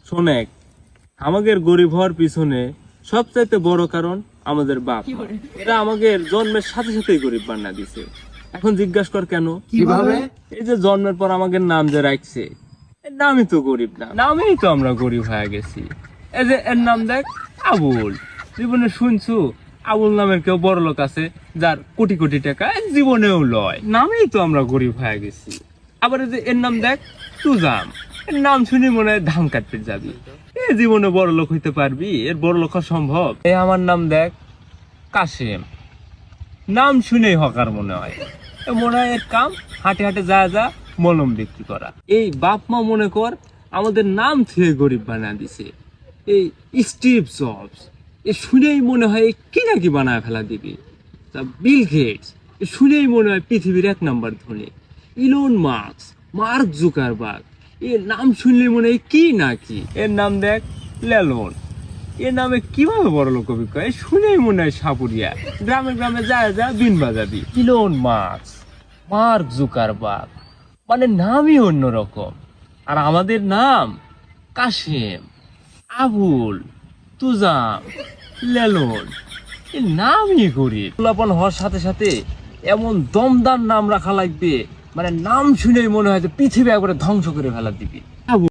শোনেক, আমাদের গরিব হওয়ার পিছনে সবচাইতে বড় কারণ আমাদের বাপ মা। এরা আমাদের জন্মের সাথে সাথেই গরিব বানা দিছে। এখন জিজ্ঞাসা কর কেন? কিভাবে? এই যে জন্মের পর আমাদের নাম যে রাখছে, এর নামই তো গরিব না, নামেই তো আমরা গরিব হয়ে গেছি। এই যে এর নাম দেখ, আবুল। জীবনে শুনছু আবুল নামের কেউ বড় লোক আছে যার কোটি কোটি টাকা? জীবনেও লয়, নামেই তো আমরা গরিব হয়ে গেছি। আবার এই যে এর নাম দেখ, তুজাম। এর নাম শুনে মনে হয় ধান কাটতে যাবি। এ জীবনে বড় লোক হইতে পারবি? এর বড় লোক হওয়া সম্ভব? এই আমার নাম দেখ, কাশেম। নাম শুনেই হকার মনে হয়। এ মনে হয় এর কাম হাটে হাটে যা যা মলম বিক্রি করা। এই বাপ মা মনে কর আমাদের নাম থেকে গরিব বানা দিছে। এই স্টিভ জবস, এ শুনেই মনে হয় কি নাকি বানায় ফেলা দিবি। তা বিল গেটস, এ শুনেই মনে হয় পৃথিবীর 1 নাম্বার ধনী। ইলন মাস্ক, মার্ক জুকারবার্গ, এর নাম শুনলে মনে হয় কি নাকি। এর নাম দেখ, লেলন। এর নামে কিভাবে বড় লোক কবি কয়? শুনেই মনে হয় সাপুরিয়া। গ্রামে গ্রামে যায় যা বিন বাজাবি। ইলন মাস্ক, মার্ক জুকারবার্গ, মানে নামই অন্যরকম। আর আমাদের নাম কাশেম, আবুল, তুজাম, লেলন। এই নামই গরিব। পোলাপন হওয়ার সাথে সাথে এমন দমদার নাম রাখা লাগবে, মানে নাম শুনেই মনে হয় যে পৃথিবী একবারে ধ্বংস করে ফেলা দিবি।